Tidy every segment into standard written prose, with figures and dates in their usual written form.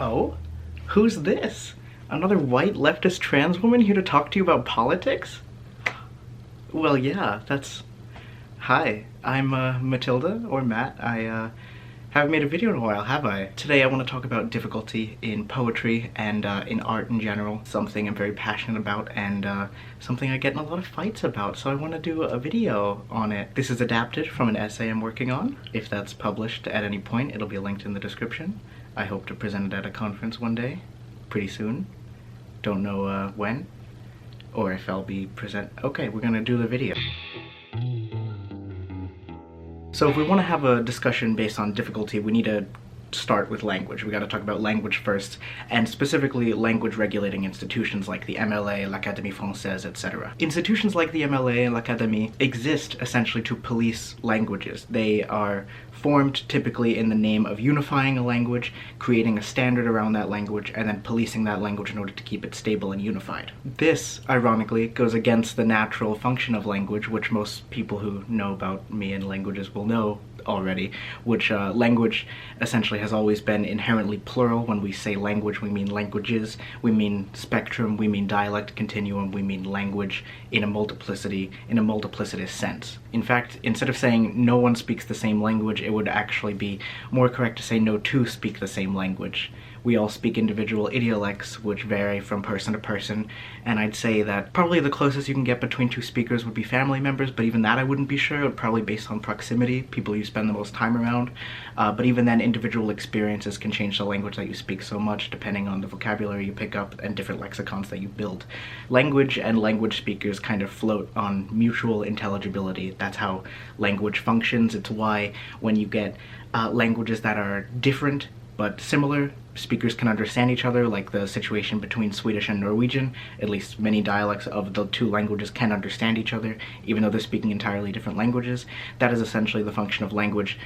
Oh? Who's this? Another white leftist trans woman here to talk to you about politics? Well, yeah, that's... Hi, I'm Matilda, or Matt. I haven't made a video in a while, have I? Today I want to talk about difficulty in poetry and in art in general. Something I'm very passionate about and something I get in a lot of fights about, so I want to do a video on it. This is adapted from an essay I'm working on. If that's published at any point, it'll be linked in the description. I hope to present it at a conference one day, pretty soon. Don't know when, or if I'll be Okay, we're gonna do the video. So if we want to have a discussion based on difficulty, we need to start with language. We got to talk about language first, and specifically language regulating institutions like the MLA, l'Académie Française, etc. Institutions like the MLA and l'Académie exist essentially to police languages. They are formed typically in the name of unifying a language, creating a standard around that language, and then policing that language in order to keep it stable and unified. This, ironically, goes against the natural function of language, which most people who know about me and languages will know already, which language essentially has always been inherently plural. When we say language, we mean languages, we mean spectrum, we mean dialect continuum, we mean language in a multiplicitous sense. In fact, instead of saying no one speaks the same language, it would actually be more correct to say no two speak the same language. We all speak individual idiolects, which vary from person to person, and I'd say that probably the closest you can get between two speakers would be family members, but even that I wouldn't be sure. It would probably based on proximity, people you spend the most time around. But even then, individual experiences can change the language that you speak so much, depending on the vocabulary you pick up and different lexicons that you build. Language and language speakers kind of float on mutual intelligibility. That's how language functions. It's why when you get languages that are different but similar, speakers can understand each other, like the situation between Swedish and Norwegian. At least many dialects of the two languages can understand each other, even though they're speaking entirely different languages. That is essentially the function of language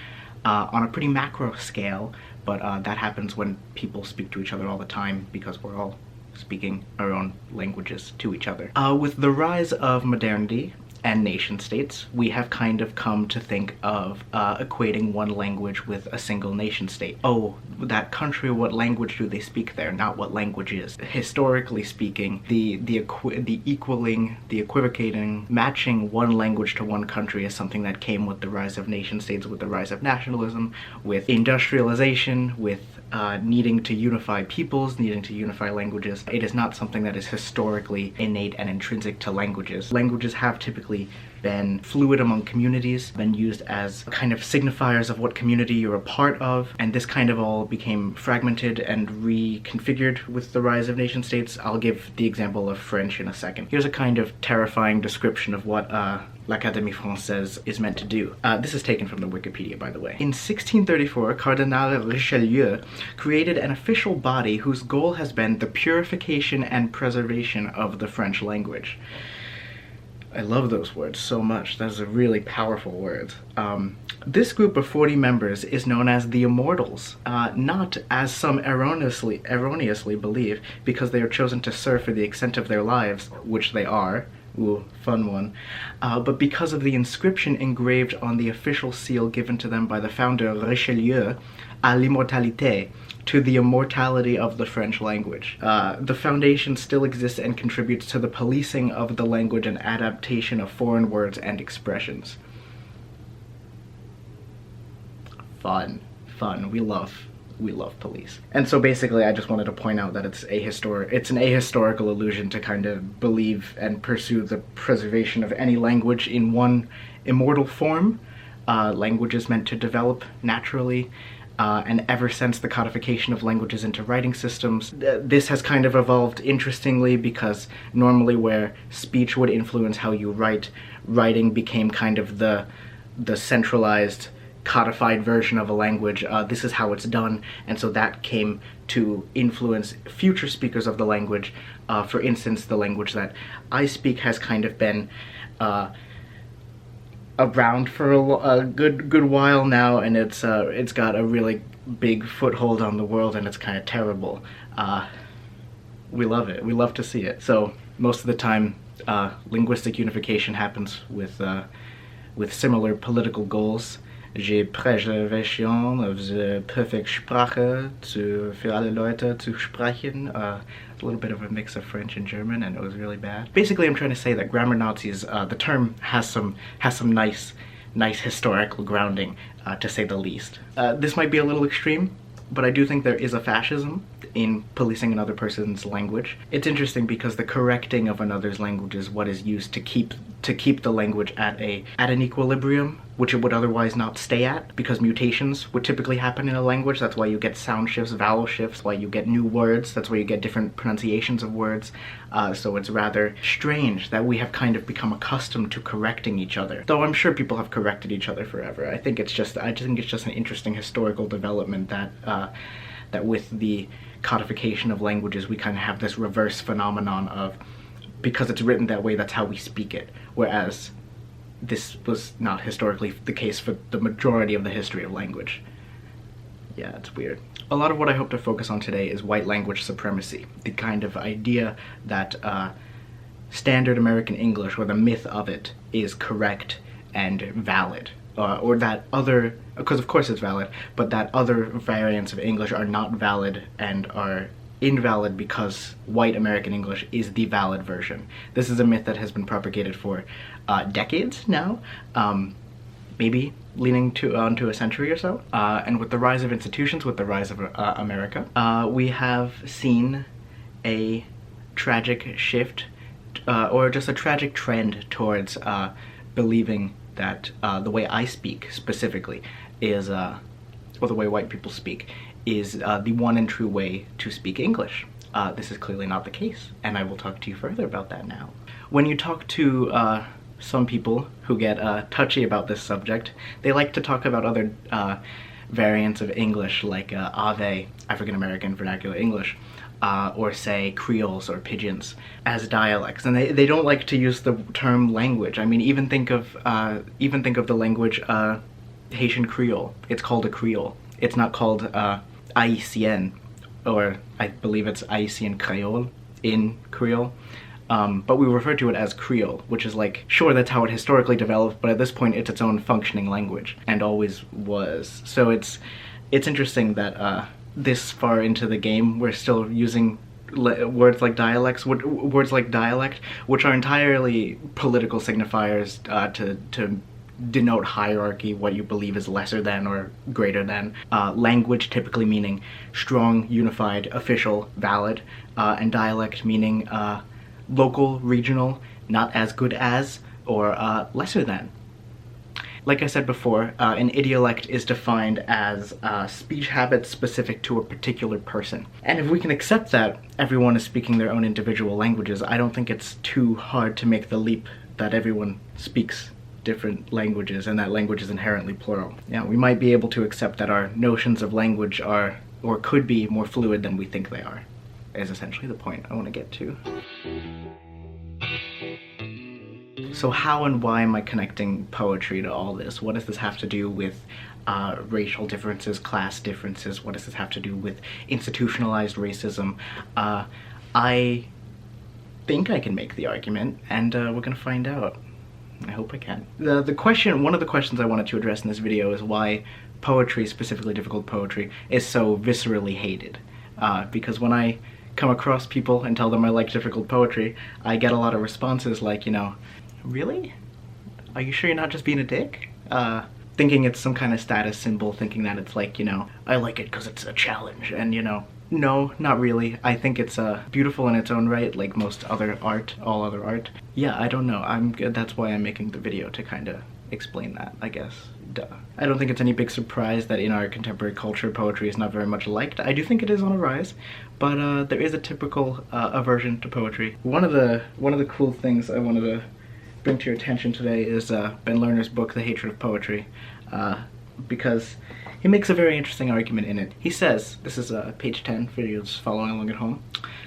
on a pretty macro scale, but that happens when people speak to each other all the time because we're all speaking our own languages to each other. With the rise of modernity and nation states, we have kind of come to think of equating one language with a single nation state. Oh, that country, what language do they speak there, not what language is. Historically speaking, the equivocating, matching one language to one country is something that came with the rise of nation states, with the rise of nationalism, with industrialization, with needing to unify peoples, needing to unify languages. It is not something that is historically innate and intrinsic to languages. Languages have typically been fluid among communities, been used as kind of signifiers of what community you're a part of, and this kind of all became fragmented and reconfigured with the rise of nation states. I'll give the example of French in a second. Here's a kind of terrifying description of what l'Académie Française is meant to do. This is taken from the Wikipedia, by the way. In 1634, Cardinal Richelieu created an official body whose goal has been the purification and preservation of the French language. I love those words so much. Those are really powerful words. This group of 40 members is known as the Immortals, not as some erroneously believe, because they are chosen to serve for the extent of their lives, which they are. Ooh, fun one. But because of the inscription engraved on the official seal given to them by the founder Richelieu, à l'immortalité, to the immortality of the French language. The foundation still exists and contributes to the policing of the language and adaptation of foreign words and expressions. Fun. We love police. And so basically I just wanted to point out that it's an ahistorical illusion to kind of believe and pursue the preservation of any language in one immortal form. Language is meant to develop naturally, and ever since the codification of languages into writing systems, this has kind of evolved interestingly, because normally where speech would influence how you write, writing became kind of the centralized codified version of a language. This is how it's done, and so that came to influence future speakers of the language. For instance, the language that I speak has kind of been around for a good while now, and it's got a really big foothold on the world, and it's kind of terrible. We love it. We love to see it. So most of the time, linguistic unification happens with similar political goals, Je Präservation of the perfect Sprache für alle Leute zu sprechen. A little bit of a mix of French and German, and it was really bad. Basically, I'm trying to say that grammar Nazis, the term has some nice historical grounding, to say the least. This might be a little extreme, but I do think there is a fascism in policing another person's language. It's interesting because the correcting of another's language is what is used to keep the language at an equilibrium, which it would otherwise not stay at, because mutations would typically happen in a language. That's why you get sound shifts, vowel shifts, why you get new words, that's why you get different pronunciations of words. So it's rather strange that we have kind of become accustomed to correcting each other. Though I'm sure people have corrected each other forever. I think it's just an interesting historical development that with the codification of languages, we kind of have this reverse phenomenon of, because it's written that way, that's how we speak it. Whereas this was not historically the case for the majority of the history of language. Yeah, it's weird. A lot of what I hope to focus on today is white language supremacy, the kind of idea that standard American English, or the myth of it, is correct and valid. Or that other, because of course it's valid, but that other variants of English are not valid and are invalid because white American English is the valid version. This is a myth that has been propagated for decades now, maybe leaning onto a century or so. And with the rise of institutions, with the rise of America, we have seen a tragic shift, or just a tragic trend towards believing that the way I speak specifically is, or the way white people speak, is the one and true way to speak English. This is clearly not the case, and I will talk to you further about that now. When you talk to some people who get touchy about this subject, they like to talk about other variants of English, like Ave, African American Vernacular English, or say Creoles or Pidgins as dialects, and they don't like to use the term language. I mean, even think of the language Haitian Creole. It's called a Creole. It's not called Haïtien, or I believe it's Haïtien Creole in Creole. But we refer to it as Creole, which is like, sure, that's how it historically developed, but at this point it's its own functioning language, and always was. So it's interesting that this far into the game we're still using words like dialect, which are entirely political signifiers to denote hierarchy, what you believe is lesser than or greater than. Language typically meaning strong, unified, official, valid, and dialect meaning local, regional, not as good as, or lesser than. Like I said before, an idiolect is defined as speech habits specific to a particular person. And if we can accept that everyone is speaking their own individual languages, I don't think it's too hard to make the leap that everyone speaks different languages and that language is inherently plural. Yeah, we might be able to accept that our notions of language are, or could be, more fluid than we think they are, is essentially the point I want to get to. So how and why am I connecting poetry to all this? What does this have to do with racial differences, class differences? What does this have to do with institutionalized racism? I think I can make the argument, and we're gonna find out. I hope I can. One of the questions I wanted to address in this video is why poetry, specifically difficult poetry, is so viscerally hated. Because when I come across people and tell them I like difficult poetry, I get a lot of responses like, you know, really? Are you sure you're not just being a dick? Thinking it's some kind of status symbol, thinking that it's like, you know, I like it because it's a challenge, and you know, no, not really. I think it's beautiful in its own right, like most other art, all other art. Yeah, I don't know, that's why I'm making the video, to kind of explain that, I guess. Duh. I don't think it's any big surprise that in our contemporary culture, poetry is not very much liked. I do think it is on a rise, but there is a typical aversion to poetry. One of the cool things I wanted to bring to your attention today is Ben Lerner's book, The Hatred of Poetry, because he makes a very interesting argument in it. He says, this is page 10 for you just following along at home,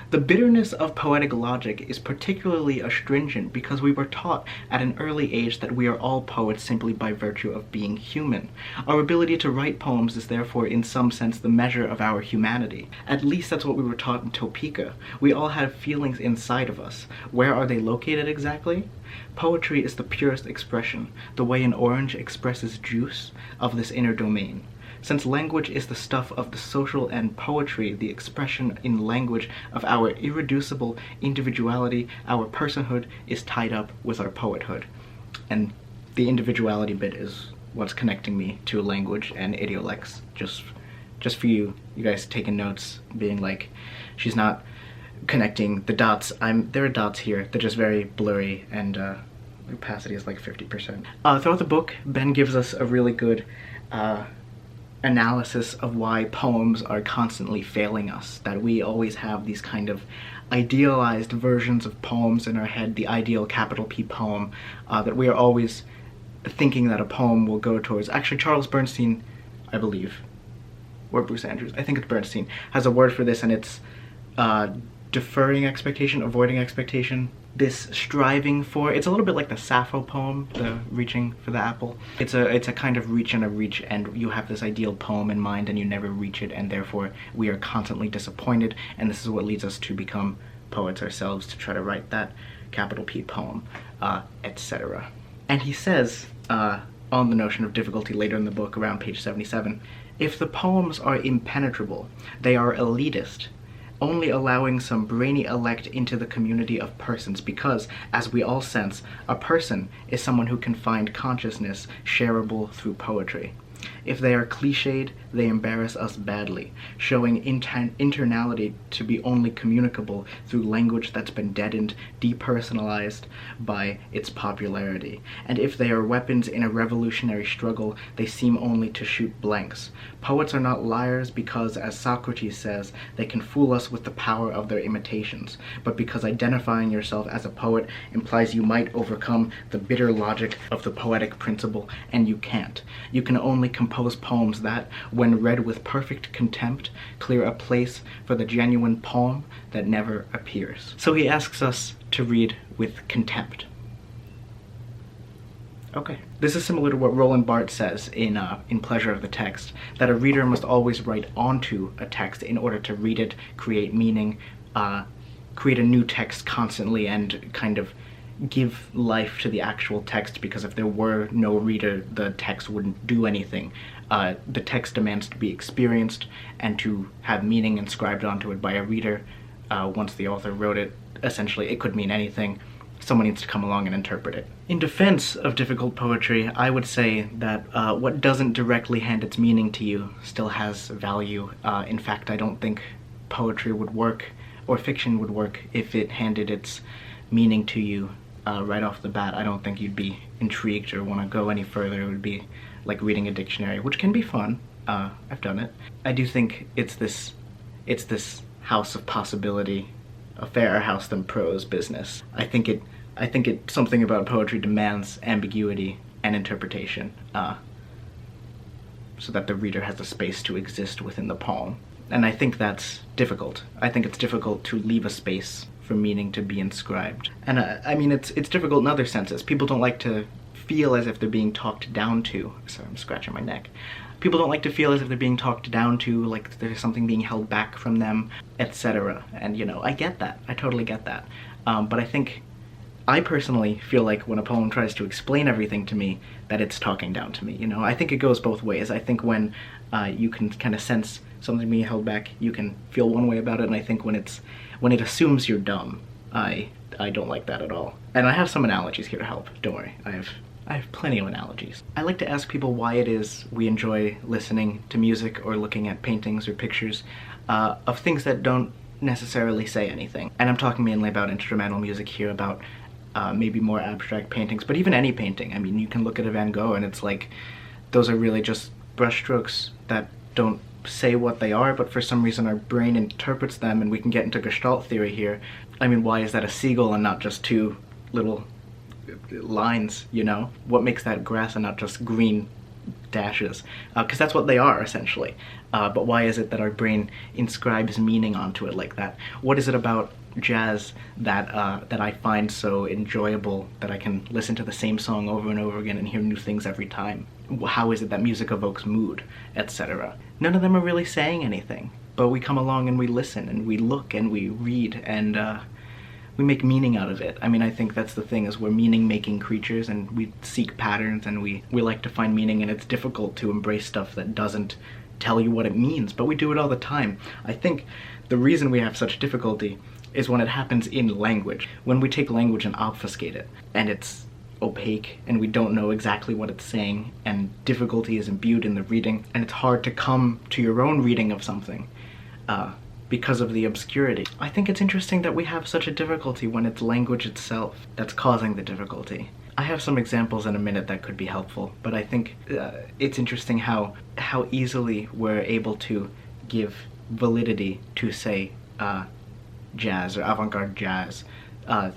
"The bitterness of poetic logic is particularly astringent because we were taught at an early age that we are all poets simply by virtue of being human. Our ability to write poems is therefore in some sense the measure of our humanity. At least that's what we were taught in Topeka. We all have feelings inside of us. Where are they located exactly? Poetry is the purest expression, the way an orange expresses juice, of this inner domain. Since language is the stuff of the social and poetry, the expression in language of our irreducible individuality, our personhood is tied up with our poethood." And the individuality bit is what's connecting me to language and idiolects. Just for you guys taking notes, being like, she's not connecting the dots. There are dots here. They're just very blurry, and opacity is like 50%. Throughout the book, Ben gives us a really good analysis of why poems are constantly failing us, that we always have these kind of idealized versions of poems in our head, the ideal capital P poem, that we are always thinking that a poem will go towards. Actually, Charles Bernstein, I believe, or Bruce Andrews, I think it's Bernstein, has a word for this, and it's deferring expectation, avoiding expectation. This striving for, it's a little bit like the Sappho poem, the reaching for the apple. It's a kind of reach and a reach, and you have this ideal poem in mind and you never reach it, and therefore we are constantly disappointed, and this is what leads us to become poets ourselves, to try to write that capital P poem, etc. And he says, on the notion of difficulty later in the book, around page 77, "If the poems are impenetrable, they are elitist, only allowing some brainy elect into the community of persons, because, as we all sense, a person is someone who can find consciousness shareable through poetry. If they are cliched, they embarrass us badly, showing internality to be only communicable through language that's been deadened, depersonalized by its popularity. And if they are weapons in a revolutionary struggle, they seem only to shoot blanks. Poets are not liars because, as Socrates says, they can fool us with the power of their imitations, but because identifying yourself as a poet implies you might overcome the bitter logic of the poetic principle, and you can't. You can only compose poems that, when read with perfect contempt, clear a place for the genuine poem that never appears." So he asks us to read with contempt. Okay. This is similar to what Roland Barthes says in Pleasure of the Text, that a reader must always write onto a text in order to read it, create meaning, create a new text constantly, and kind of give life to the actual text, because if there were no reader, the text wouldn't do anything. The text demands to be experienced and to have meaning inscribed onto it by a reader. Once the author wrote it, essentially it could mean anything. Someone needs to come along and interpret it. In defense of difficult poetry, I would say that what doesn't directly hand its meaning to you still has value. In fact, I don't think poetry would work, or fiction would work, if it handed its meaning to you right off the bat. I don't think you'd be intrigued or want to go any further. It would be like reading a dictionary, which can be fun. I've done it. I do think it's this house of possibility, a fairer house than prose business. I think it something about poetry demands ambiguity and interpretation, so that the reader has a space to exist within the poem. And I think that's difficult. I think it's difficult to leave a space for meaning to be inscribed. And I mean, it's difficult in other senses. People don't like to feel as if they're being talked down to. Sorry, I'm scratching my neck. People don't like to feel as if they're being talked down to, like there's something being held back from them, etc. And, you know, I get that. I totally get that. But I personally feel like when a poem tries to explain everything to me, that it's talking down to me, you know? I think it goes both ways. I think when you can kind of sense something being held back, you can feel one way about it, and I think when it assumes you're dumb, I don't like that at all. And I have some analogies here to help. Don't worry, I have plenty of analogies. I like to ask people why it is we enjoy listening to music or looking at paintings or pictures of things that don't necessarily say anything. And I'm talking mainly about instrumental music here, about maybe more abstract paintings, but even any painting. I mean, you can look at a Van Gogh and it's like, those are really just brushstrokes that don't say what they are, but for some reason our brain interprets them, and we can get into Gestalt theory here. I mean, why is that a seagull and not just two little lines, you know? What makes that grass and not just green dashes, because that's what they are, essentially. But why is it that our brain inscribes meaning onto it like that? What is it about jazz that I find so enjoyable, that I can listen to the same song over and over again and hear new things every time? How is it that music evokes mood, etc.? None of them are really saying anything, but we come along and we listen and we look and we read and we make meaning out of it. I mean, I think that's the thing, is we're meaning-making creatures, and we seek patterns, and we like to find meaning, and it's difficult to embrace stuff that doesn't tell you what it means, but we do it all the time. I think the reason we have such difficulty is when it happens in language. When we take language and obfuscate it, and it's opaque, and we don't know exactly what it's saying, and difficulty is imbued in the reading, and it's hard to come to your own reading of something, because of the obscurity. I think it's interesting that we have such a difficulty when it's language itself that's causing the difficulty. I have some examples in a minute that could be helpful, but I think it's interesting how easily we're able to give validity to, say, jazz or avant-garde jazz,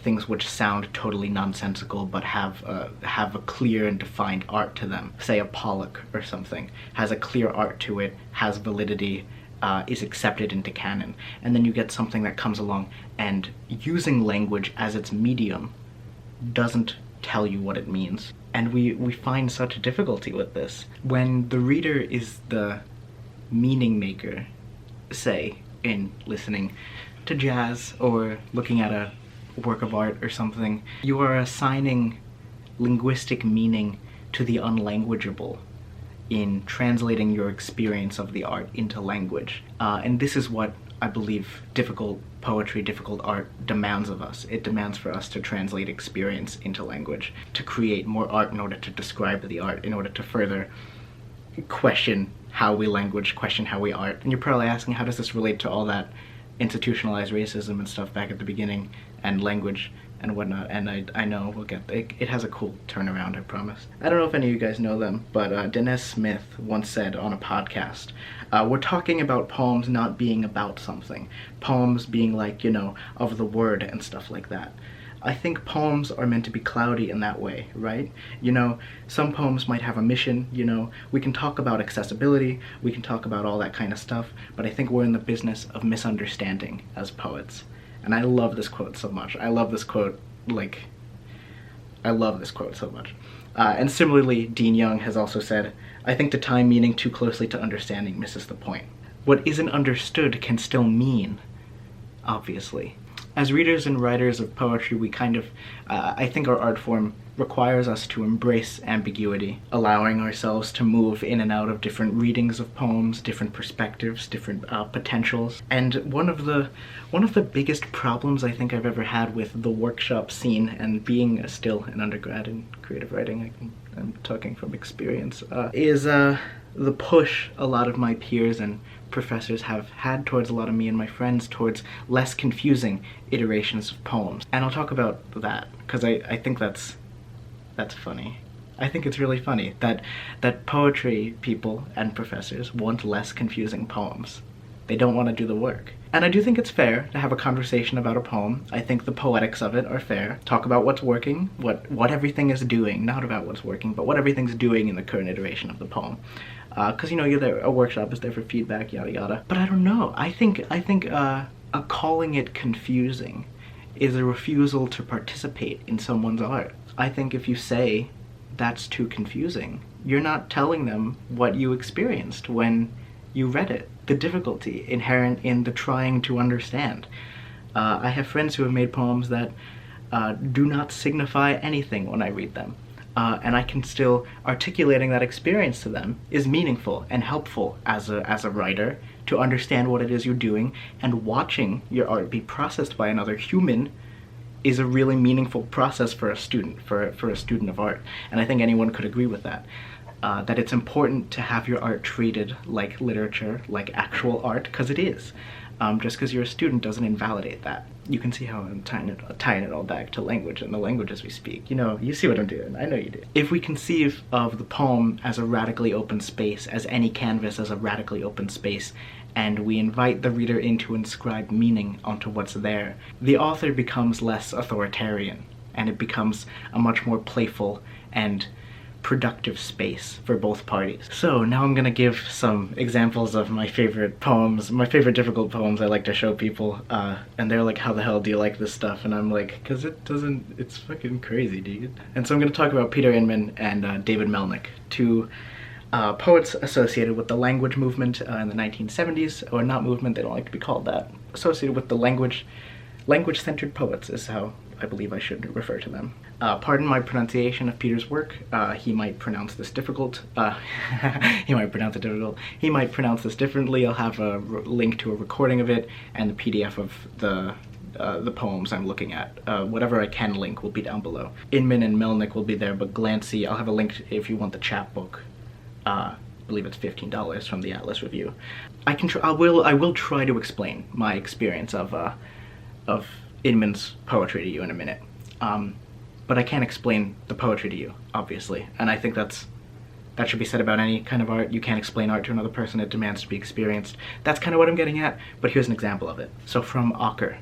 things which sound totally nonsensical but have a clear and defined art to them. Say a Pollock or something has a clear art to it, has validity, is accepted into canon, and then you get something that comes along and, using language as its medium, doesn't tell you what it means. And we find such a difficulty with this. When the reader is the meaning maker, say, in listening to jazz or looking at a work of art or something, you are assigning linguistic meaning to the unlanguageable in translating your experience of the art into language. And this is what I believe difficult poetry, difficult art demands of us. It demands for us to translate experience into language, to create more art in order to describe the art, in order to further question how we language, question how we art. And you're probably asking, how does this relate to all that institutionalized racism and stuff back at the beginning, and language and whatnot? And I know we'll get it has a cool turnaround, I promise. I don't know if any of you guys know them, but Danez Smith once said on a podcast, we're talking about poems not being about something, poems being like, you know, of the word and stuff like that. I think poems are meant to be cloudy in that way, right? You know, some poems might have a mission, you know, we can talk about accessibility, we can talk about all that kind of stuff, but I think we're in the business of misunderstanding as poets. And I love this quote so much. I love this quote so much. And similarly, Dean Young has also said, I think to tie meaning too closely to understanding misses the point. What isn't understood can still mean, obviously. As readers and writers of poetry, we kind of, I think our art form requires us to embrace ambiguity, allowing ourselves to move in and out of different readings of poems, different perspectives, different potentials. And one of the biggest problems I think I've ever had with the workshop scene, and being still an undergrad in creative writing, I'm talking from experience, is the push a lot of my peers and professors have had towards a lot of me and my friends towards less confusing iterations of poems. And I'll talk about that, because I think that's funny. I think it's really funny that poetry people and professors want less confusing poems. They don't want to do the work. And I do think it's fair to have a conversation about a poem. I think the poetics of it are fair. Talk about what's working, what everything is doing, not about what's working, but what everything's doing in the current iteration of the poem. Because, you know, you're there, a workshop is there for feedback, yada yada. But I don't know. I think calling it confusing is a refusal to participate in someone's art. I think if you say that's too confusing, you're not telling them what you experienced when you read it. The difficulty inherent in the trying to understand. I have friends who have made poems that do not signify anything when I read them. And I can still, articulating that experience to them is meaningful and helpful as a writer to understand what it is you're doing, and watching your art be processed by another human is a really meaningful process for a student, for a student of art. And I think anyone could agree with that. That it's important to have your art treated like literature, like actual art, because it is. Just because you're a student doesn't invalidate that. You can see how I'm tying it all back to language and the languages we speak. You know, you see what I'm doing. I know you do. If we conceive of the poem as a radically open space, as any canvas as a radically open space, and we invite the reader in to inscribe meaning onto what's there, the author becomes less authoritarian, and it becomes a much more playful and productive space for both parties. So now I'm gonna give some examples of my favorite poems, my favorite difficult poems I like to show people, and they're like, how the hell do you like this stuff? And I'm like, cause it's fucking crazy, dude. And so I'm gonna talk about Peter Inman and David Melnick, two poets associated with the language movement in the 1970s, or not movement, they don't like to be called that. Associated with the language-centered poets is how I believe I should refer to them. Pardon my pronunciation of Peter's work. He might pronounce this difficult. He might pronounce it difficult. He might pronounce this differently. I'll have a link to a recording of it and the PDF of the poems I'm looking at. Whatever I can link will be down below. Inman and Melnick will be there, but Glancy, I'll have a link if you want the chapbook. I believe it's $15 from the Atlas Review. I will try to explain my experience of Inman's poetry to you in a minute. But I can't explain the poetry to you, obviously. And I think that should be said about any kind of art. You can't explain art to another person, it demands to be experienced. That's kind of what I'm getting at, but here's an example of it. So from Ocker,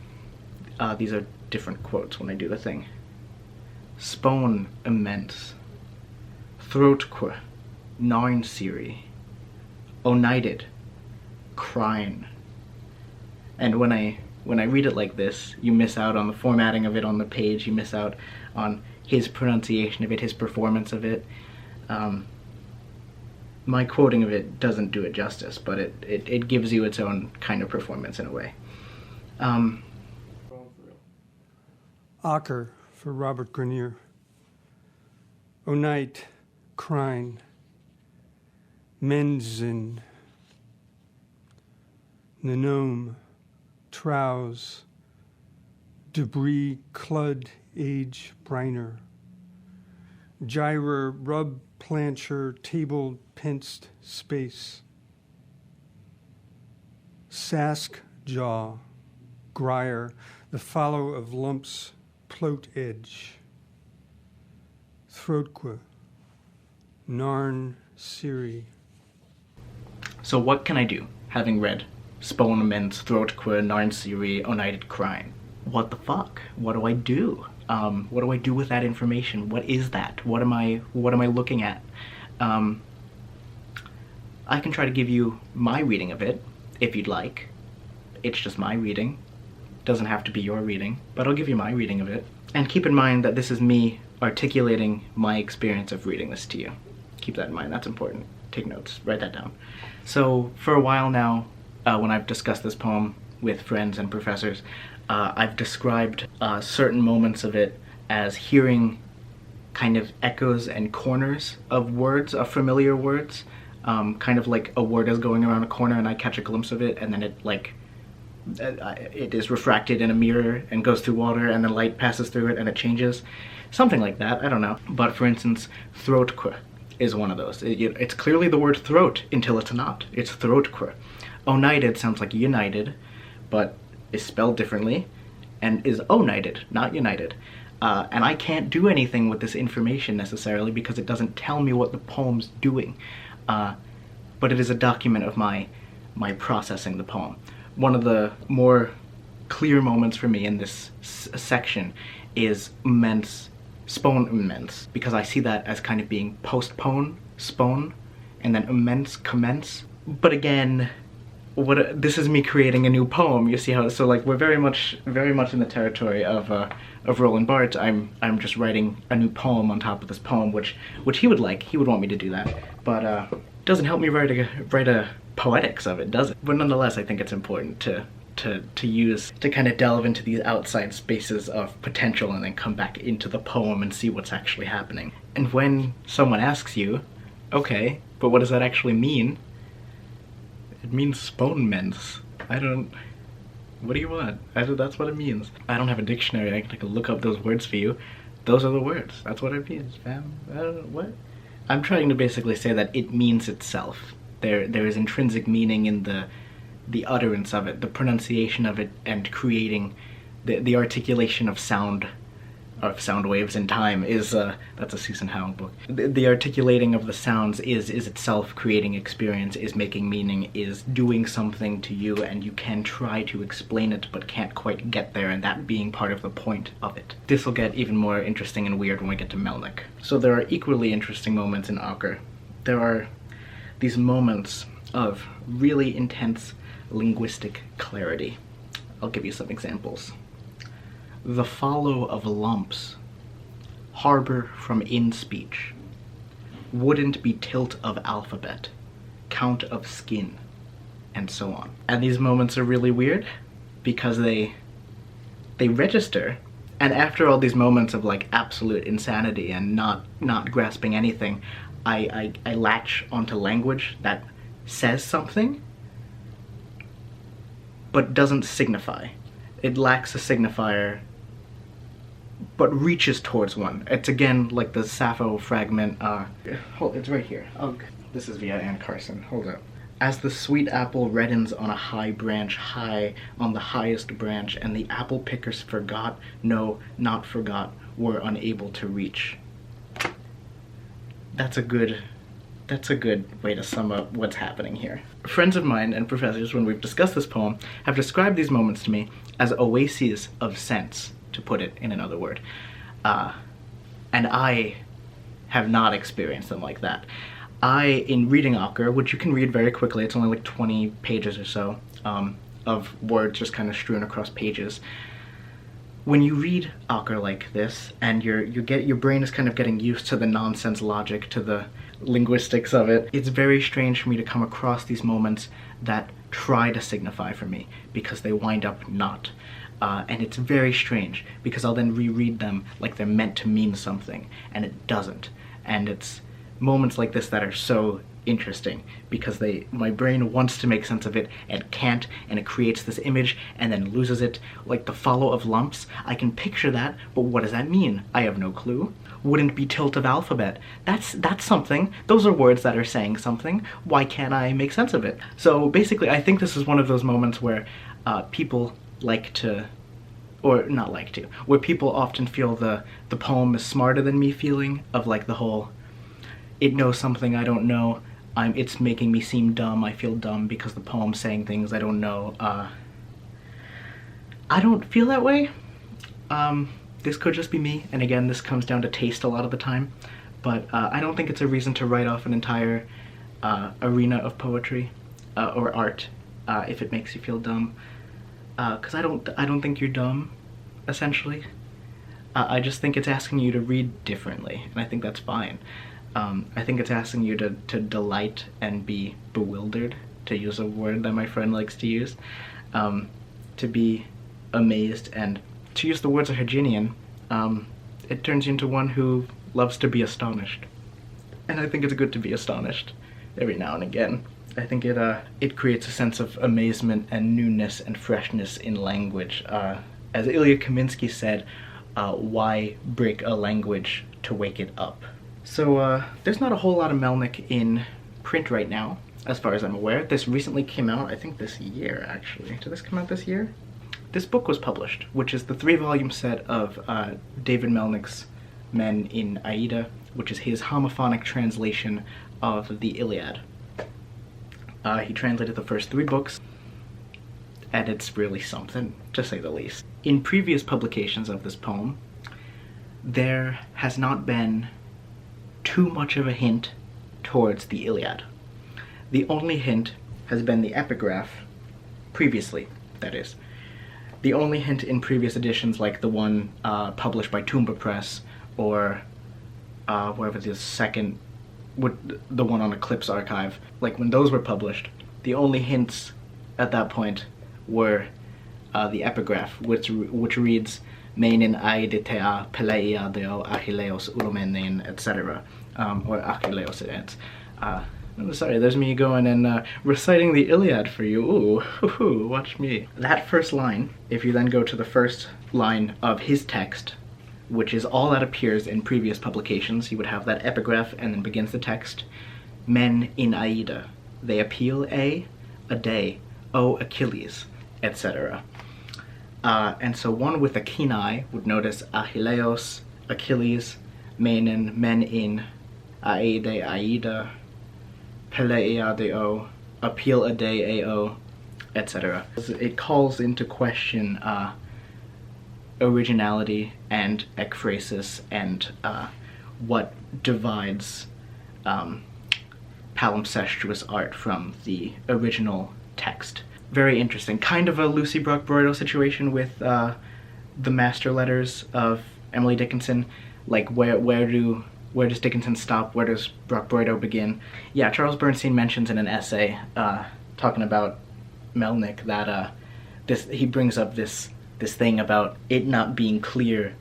these are different quotes when I do the thing. Spone immense, throatque, narn siri, onighted, crine. And when I read it like this, you miss out on the formatting of it on the page, you miss out on his pronunciation of it, his performance of it. My quoting of it doesn't do it justice, but it gives you its own kind of performance in a way. Ocker for Robert Grenier. O night, crine, Menzen, Nanome, Trouse, Debris, Clud, Age, Briner, Gyrer, Rub, Plancher, Table, Pinced, Space, Sask, Jaw, Grier, the follow of lumps, Ploat edge, Throatque, Narn, Siri. So what can I do, having read Spone immense, throatque, narn siri, onighted crine? What the fuck? What do I do? What do I do with that information? What is that? What am I looking at? I can try to give you my reading of it, if you'd like. It's just my reading. Doesn't have to be your reading, but I'll give you my reading of it. And keep in mind that this is me articulating my experience of reading this to you. Keep that in mind, that's important. Take notes, write that down. So for a while now, when I've discussed this poem with friends and professors, I've described certain moments of it as hearing kind of echoes and corners of words, of familiar words, kind of like a word is going around a corner and I catch a glimpse of it, and then it is refracted in a mirror and goes through water, and then light passes through it and it changes. Something like that, I don't know. But for instance, throatque is one of those. It's clearly the word throat until it's not. It's throatque. Onighted sounds like united, but is spelled differently, and is onighted, not united. And I can't do anything with this information necessarily because it doesn't tell me what the poem's doing. But it is a document of my processing the poem. One of the more clear moments for me in this section is immense, spone immense, because I see that as kind of being postpone, spone, and then immense, commence. But again, this is me creating a new poem. You see how, so like we're very much in the territory of Roland Barthes. I'm just writing a new poem on top of this poem, which he would like. He would want me to do that, but doesn't help me write a poetics of it, does it? But nonetheless, I think it's important to use, to kind of delve into these outside spaces of potential and then come back into the poem and see what's actually happening. And when someone asks you, okay, but what does that actually mean? It means sponements. What do you want? That's what it means. I don't have a dictionary. I can look up those words for you. Those are the words. That's what it means, fam. I don't know, what? I'm trying to basically say that it means itself. There is intrinsic meaning in the utterance of it, the pronunciation of it, and creating the articulation of sound of sound waves in time is, that's a Susan Howell book. The articulating of the sounds is itself creating experience, is making meaning, is doing something to you, and you can try to explain it but can't quite get there, and that being part of the point of it. This will get even more interesting and weird when we get to Melnick. So there are equally interesting moments in Ocker. There are these moments of really intense linguistic clarity. I'll give you some examples. The follow of lumps, harbor from in speech, wouldn't be tilt of alphabet, count of skin, and so on. And these moments are really weird because they register, and after all these moments of like absolute insanity and not grasping anything, I latch onto language that says something but doesn't signify. It lacks a signifier but reaches towards one. It's again like the Sappho fragment. It's right here. This is via Anne Carson. Hold up. As the sweet apple reddens on a high branch, high on the highest branch, and the apple pickers forgot, no, not forgot, were unable to reach. That's a good way to sum up what's happening here. Friends of mine and professors, when we've discussed this poem, have described these moments to me as oases of sense, to put it in another word. And I have not experienced them like that. In reading Ocker, which you can read very quickly, it's only like 20 pages or so, of words just kind of strewn across pages. When you read Ocker like this, and your brain is kind of getting used to the nonsense logic, to the linguistics of it, it's very strange for me to come across these moments that try to signify for me, because they wind up not. And it's very strange, because I'll then reread them like they're meant to mean something, and it doesn't. And it's moments like this that are so interesting, because my brain wants to make sense of it and can't, and it creates this image and then loses it. Like the follow of lumps, I can picture that, but what does that mean? I have no clue. Wouldn't be tilt of alphabet. That's something. Those are words that are saying something. Why can't I make sense of it? So basically, I think this is one of those moments where people like to, or not like to, where people often feel the poem is smarter than me feeling, of like the whole, it knows something I don't know, it's making me seem dumb, I feel dumb because the poem's saying things I don't know. I don't feel that way. This could just be me, and again, this comes down to taste a lot of the time, but I don't think it's a reason to write off an entire arena of poetry or art if it makes you feel dumb. Because I don't think you're dumb, essentially. I just think it's asking you to read differently, and I think that's fine. I think it's asking you to delight and be bewildered, to use a word that my friend likes to use, to be amazed, and to use the words of Hegelian, it turns you into one who loves to be astonished. And I think it's good to be astonished every now and again. I think it creates a sense of amazement and newness and freshness in language. As Ilya Kaminsky said, why break a language to wake it up? So there's not a whole lot of Melnick in print right now, as far as I'm aware. This recently came out, I think this year, actually. Did this come out this year? This book was published, which is the 3-volume set of David Melnick's Men in Aïda, which is his homophonic translation of the Iliad. He translated the first 3 books, and it's really something, to say the least. In previous publications of this poem, there has not been too much of a hint towards the Iliad. The only hint has been the epigraph, previously, that is. The only hint in previous editions, like the one published by Tuumba Press, or whatever the second, the one on Eclipse Archive, like when those were published, the only hints at that point were the epigraph, which reads Meinin Aïda Peleia deo Achilleos Romaine, etc. Or Achilleos ends. I'm sorry, there's me going and reciting the Iliad for you. Ooh, hoo-hoo, watch me. That first line, if you then go to the first line of his text, which is all that appears in previous publications, you would have that epigraph and then begins the text. Men in Aïda, they appeal a day, O Achilles, etc. And so one with a keen eye would notice Achilleos, Achilles, Menin, Menin, Aïda, Aïda, Peleia, Appeal a day, AO, etc. It calls into question originality and ekphrasis and what divides palimpsestuous art from the original text. Very interesting. Kind of a Lucy Brock-Broido situation with the master letters of Emily Dickinson. Like, where does Dickinson stop? Where does Brock-Broido begin? Yeah, Charles Bernstein mentions in an essay talking about Melnick that he brings up this thing about it not being clear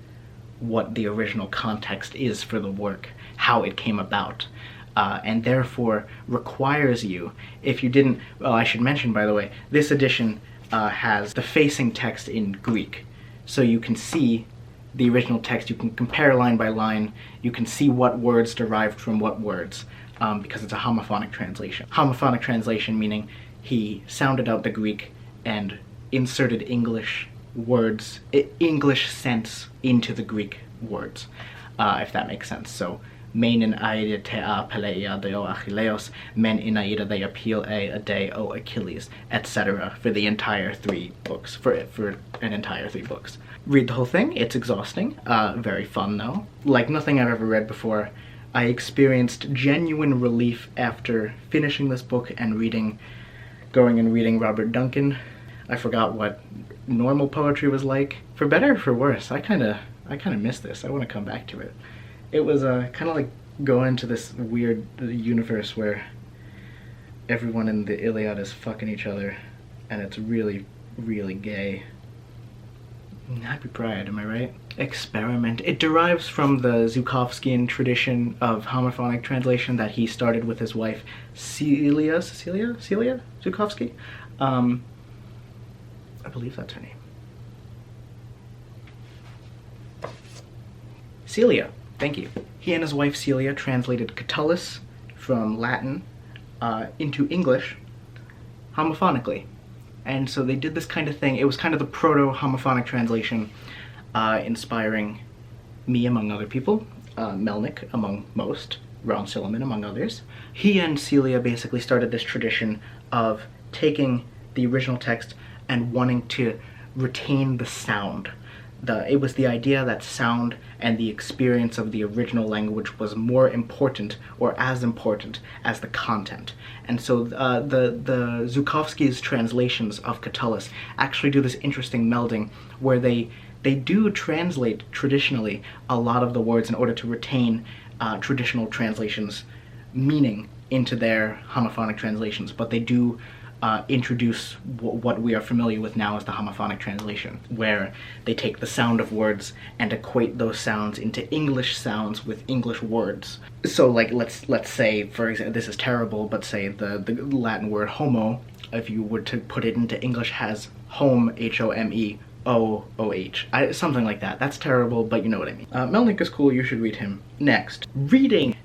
what the original context is for the work, how it came about. And therefore requires you, if you didn't, well, I should mention, by the way, this edition has the facing text in Greek. So you can see the original text, you can compare line by line, you can see what words derived from what words, because it's a homophonic translation. Homophonic translation meaning he sounded out the Greek and inserted English words, English sense into the Greek words, if that makes sense. So, men in Aïda te a Peleia deo Achilleos, men in Aïda they appeal a day o Achilles, etc. for the entire 3 books, for an entire 3 books. Read the whole thing, it's exhausting, very fun though. Like nothing I've ever read before. I experienced genuine relief after finishing this book and going and reading Robert Duncan. I forgot what normal poetry was like. For better or for worse, I kinda miss this. I want to come back to it. It was kind of like going into this weird universe where everyone in the Iliad is fucking each other, and it's really, really gay. Happy Pride, am I right? Experiment. It derives from the Zhukovskian tradition of homophonic translation that he started with his wife Celia Zhukovsky? I believe that's her name. Celia. Thank you. He and his wife Celia translated Catullus from Latin into English homophonically. And so they did this kind of thing. It was kind of the proto-homophonic translation, inspiring me among other people, Melnick among most, Ron Silliman among others. He and Celia basically started this tradition of taking the original text and wanting to retain the sound. It was the idea that sound and the experience of the original language was more important, or as important, as the content. And so the Zhukovsky's translations of Catullus actually do this interesting melding where they do translate traditionally a lot of the words in order to retain traditional translations meaning into their homophonic translations, but they do introduce what we are familiar with now as the homophonic translation, where they take the sound of words and equate those sounds into English sounds with English words. So like let's say, for example, this is terrible, but say the Latin word homo, if you were to put it into English, has home, H-O-M-E, O-O-H. Something like that. That's terrible, but you know what I mean. Melnick is cool, you should read him. Next, Wreading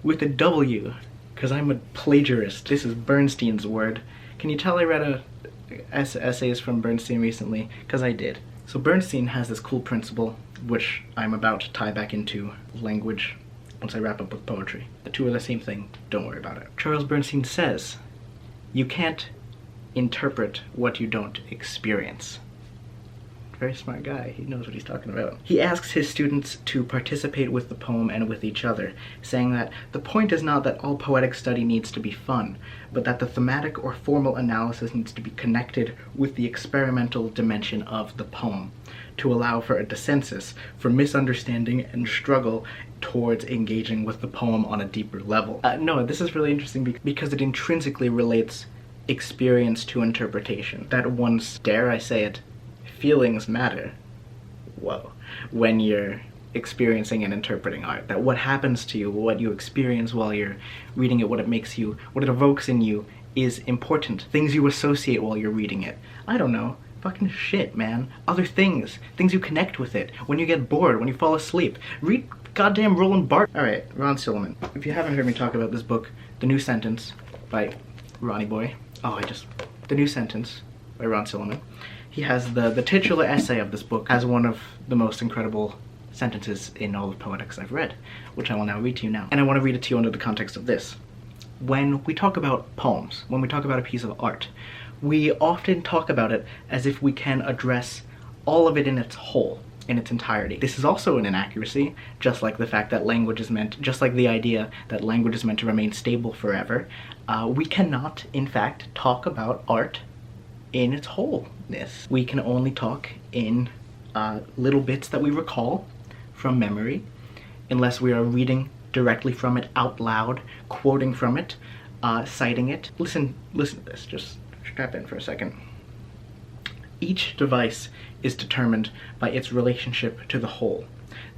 with a W, because I'm a plagiarist. This is Bernstein's word. Can you tell I read essays from Bernstein recently? Because I did. So Bernstein has this cool principle, which I'm about to tie back into language once I wrap up with poetry. The two are the same thing, don't worry about it. Charles Bernstein says, you can't interpret what you don't experience. Very smart guy, he knows what he's talking about. He asks his students to participate with the poem and with each other, saying that the point is not that all poetic study needs to be fun, but that the thematic or formal analysis needs to be connected with the experimental dimension of the poem, to allow for a dissensus, for misunderstanding and struggle towards engaging with the poem on a deeper level. No, this is really interesting because it intrinsically relates experience to interpretation. That one's, dare I say it, feelings matter. Whoa. When you're experiencing and interpreting art. That what happens to you, what you experience while you're reading it, what it makes you, what it evokes in you is important. Things you associate while you're reading it. I don't know. Fucking shit, man. Other things. Things you connect with it. When you get bored, when you fall asleep. Read goddamn Roland Barthes. Alright, Ron Silliman. If you haven't heard me talk about this book, The New Sentence by Ronnie Boy. The New Sentence by Ron Silliman. He has the titular essay of this book has one of the most incredible sentences in all of Poetics I've read, which I will now read to you now. And I want to read it to you under the context of this. When we talk about poems, when we talk about a piece of art, we often talk about it as if we can address all of it in its whole, in its entirety. This is also an inaccuracy, just like the fact that language is meant, just like the idea that language is meant to remain stable forever. We cannot, in fact, talk about art in its wholeness. We can only talk in little bits that we recall from memory, unless we are reading directly from it out loud, quoting from it, citing it. Listen to this, just strap in for a second. Each device is determined by its relationship to the whole.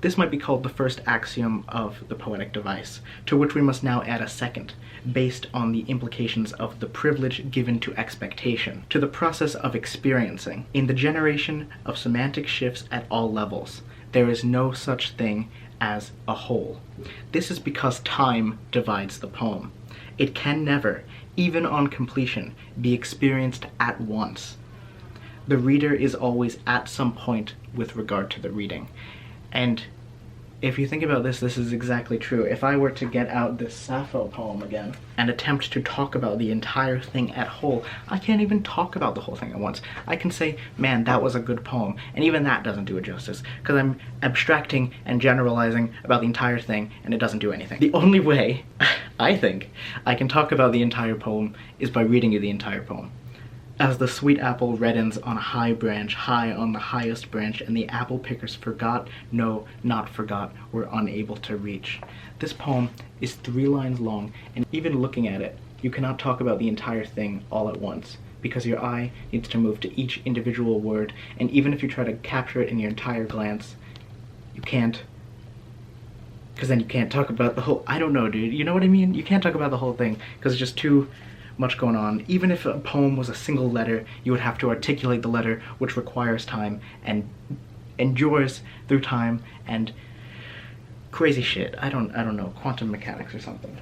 This might be called the first axiom of the poetic device, to which we must now add a second, based on the implications of the privilege given to expectation, to the process of experiencing. In the generation of semantic shifts at all levels, there is no such thing as a whole. This is because time divides the poem. It can never, even on completion, be experienced at once. The reader is always at some point with regard to the reading. And if you think about this, this is exactly true. If I were to get out this Sappho poem again and attempt to talk about the entire thing at whole, I can't even talk about the whole thing at once. I can say, man, that was a good poem, and even that doesn't do it justice, because I'm abstracting and generalizing about the entire thing, and it doesn't do anything. The only way, I think, I can talk about the entire poem is by reading you the entire poem. As the sweet apple reddens on a high branch, high on the highest branch, and the apple pickers forgot, no, not forgot, were unable to reach. This poem is 3 lines long, and even looking at it, you cannot talk about the entire thing all at once, because your eye needs to move to each individual word, and even if you try to capture it in your entire glance, you can't, because then you can't talk about the whole, I don't know, dude, you know what I mean? You can't talk about the whole thing, because it's just too much going on. Even if a poem was a single letter, you would have to articulate the letter, which requires time and endures through time and crazy shit. I don't know, quantum mechanics or something.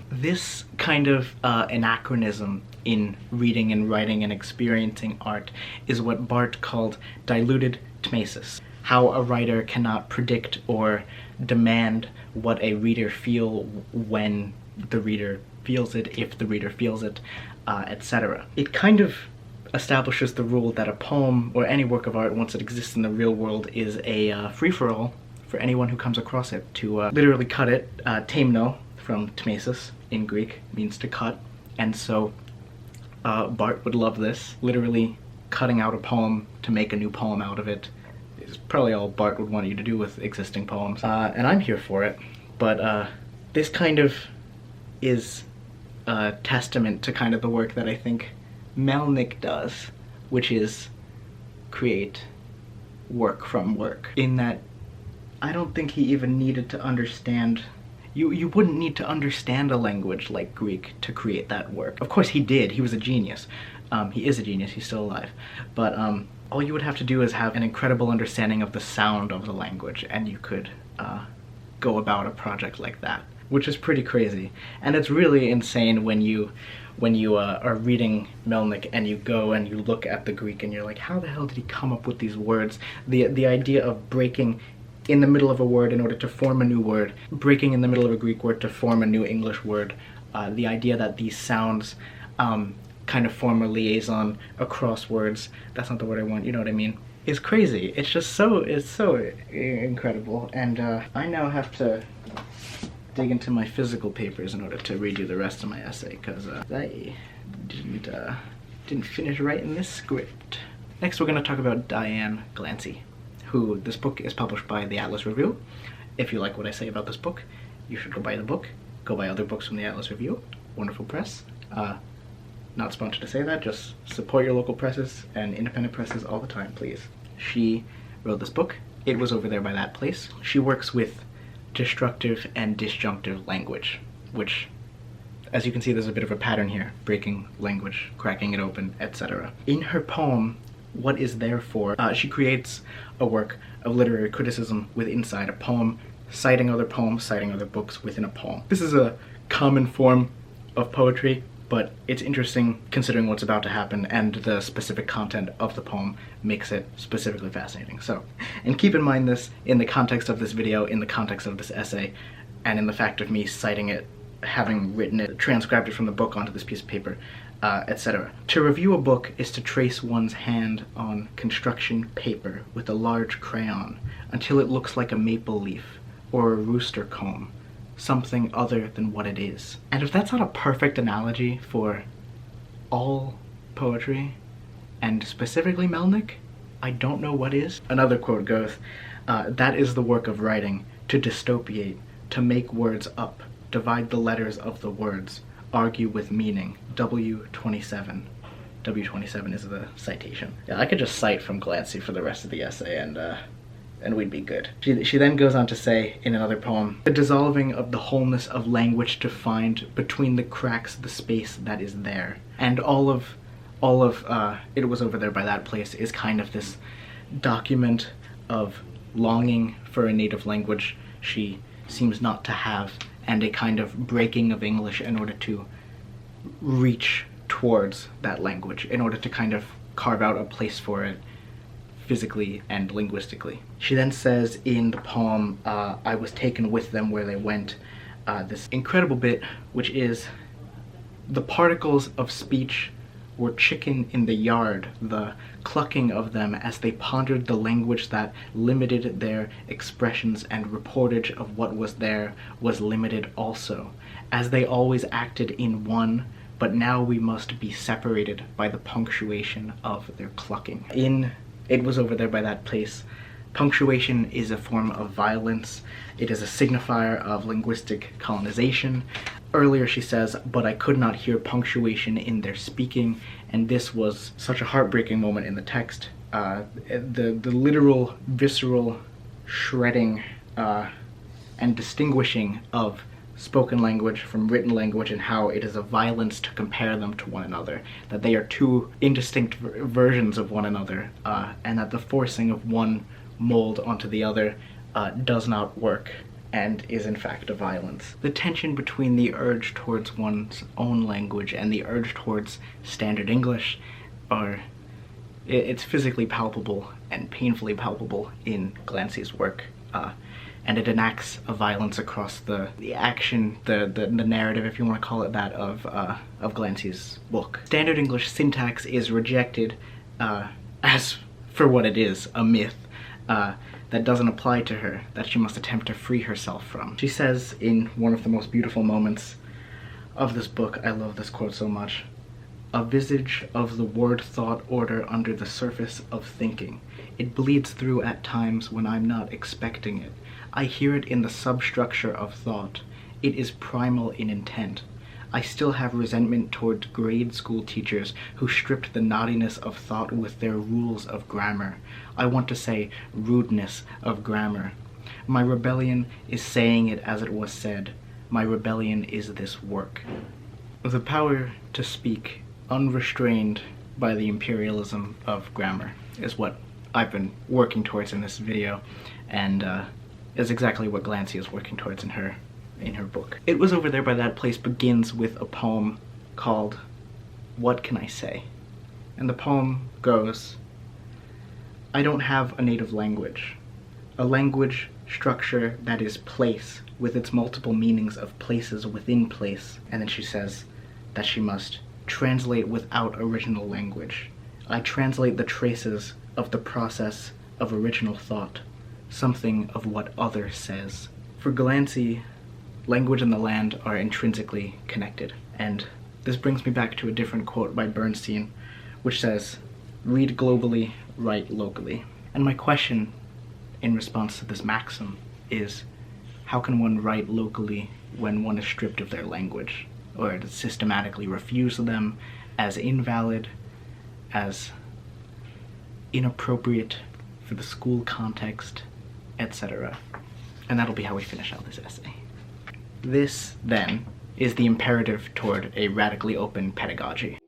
This kind of anachronism in reading and writing and experiencing art is what Barthes called diluted tmesis. How a writer cannot predict or demand what a reader feel when the reader feels it, if the reader feels it, etc. It kind of establishes the rule that a poem or any work of art, once it exists in the real world, is a free-for-all for anyone who comes across it. To literally cut it, temno, from tmesis in Greek, means to cut, and so Barthes would love this. Literally cutting out a poem to make a new poem out of it is probably all Barthes would want you to do with existing poems, and I'm here for it, but this kind of is a testament to kind of the work that I think Melnick does, which is create work from work. In that, I don't think he even needed to understand, you wouldn't need to understand a language like Greek to create that work. Of course he did, he was a genius. He is a genius, he's still alive. But all you would have to do is have an incredible understanding of the sound of the language, and you could go about a project like that, which is pretty crazy. And it's really insane when you are reading Melnick and you go and you look at the Greek and you're like, how the hell did he come up with these words? The idea of breaking in the middle of a word in order to form a new word, breaking in the middle of a Greek word to form a new English word, the idea that these sounds kind of form a liaison across words, that's not the word I want, you know what I mean, is crazy. It's just it's so incredible. And I now have to dig into my physical papers in order to read you the rest of my essay, because I didn't finish writing this script. Next we're going to talk about Diane Glancy, who this book is published by the Atlas Review. If you like what I say about this book, you should go buy the book. Go buy other books from the Atlas Review. Wonderful press. Not sponsored to say that, just support your local presses and independent presses all the time, please. She wrote this book. It was over there by that place. She works with destructive and disjunctive language, which, as you can see, there's a bit of a pattern here. Breaking language, cracking it open, etc. In her poem, What Is There For, she creates a work of literary criticism with inside a poem, citing other poems, citing other books within a poem. This is a common form of poetry but it's interesting considering what's about to happen, and the specific content of the poem makes it specifically fascinating. So, and keep in mind this in the context of this video, in the context of this essay, and in the fact of me citing it, having written it, transcribed it from the book onto this piece of paper, etc. To review a book is to trace one's hand on construction paper with a large crayon until it looks like a maple leaf or a rooster comb, something other than what it is. And if that's not a perfect analogy for all poetry, and specifically Melnick, I don't know what is. Another quote goes, that is the work of writing, to dystopiate, to make words up, divide the letters of the words, argue with meaning. W27. W27 is the citation. Yeah, I could just cite from Glancy for the rest of the essay and we'd be good. She then goes on to say in another poem, the dissolving of the wholeness of language to find between the cracks the space that is there. And all of It Was Over There by That Place is kind of this document of longing for a native language she seems not to have, and a kind of breaking of English in order to reach towards that language, in order to kind of carve out a place for it physically and linguistically. She then says in the poem, I was taken with them where they went, this incredible bit, which is, the particles of speech were chicken in the yard, the clucking of them as they pondered the language that limited their expressions, and reportage of what was there was limited also, as they always acted in one, but now we must be separated by the punctuation of their clucking. In It Was Over There by That Place, punctuation is a form of violence. It is a signifier of linguistic colonization. Earlier she says, but I could not hear punctuation in their speaking, and this was such a heartbreaking moment in the text. The literal, visceral shredding and distinguishing of spoken language from written language, and how it is a violence to compare them to one another, that they are two indistinct versions of one another, and that the forcing of one mold onto the other does not work, and is in fact a violence. The tension between the urge towards one's own language and the urge towards standard English it's physically palpable and painfully palpable in Glancy's work, and it enacts a violence across the action, the narrative, if you want to call it that, of Glancy's book. Standard English syntax is rejected as, for what it is, a myth that doesn't apply to her, that she must attempt to free herself from. She says in one of the most beautiful moments of this book, I love this quote so much, a visage of the word thought order under the surface of thinking. It bleeds through at times when I'm not expecting it. I hear it in the substructure of thought. It is primal in intent. I still have resentment toward grade school teachers who stripped the naughtiness of thought with their rules of grammar. I want to say rudeness of grammar. My rebellion is saying it as it was said. My rebellion is this work. The power to speak unrestrained by the imperialism of grammar is what I've been working towards in this video, and is exactly what Glancy is working towards in her book. It Was Over There by That Place begins with a poem called What Can I Say? And the poem goes, I don't have a native language, a language structure that is place with its multiple meanings of places within place. And then she says that she must translate without original language. I translate the traces of the process of original thought, something of what other says. For Glancy, language and the land are intrinsically connected. And this brings me back to a different quote by Bernstein, which says, read globally, write locally. And my question in response to this maxim is, how can one write locally when one is stripped of their language, or to systematically refuse them as invalid, as inappropriate for the school context, etc. And that'll be how we finish out this essay. This, then, is the imperative toward a radically open pedagogy.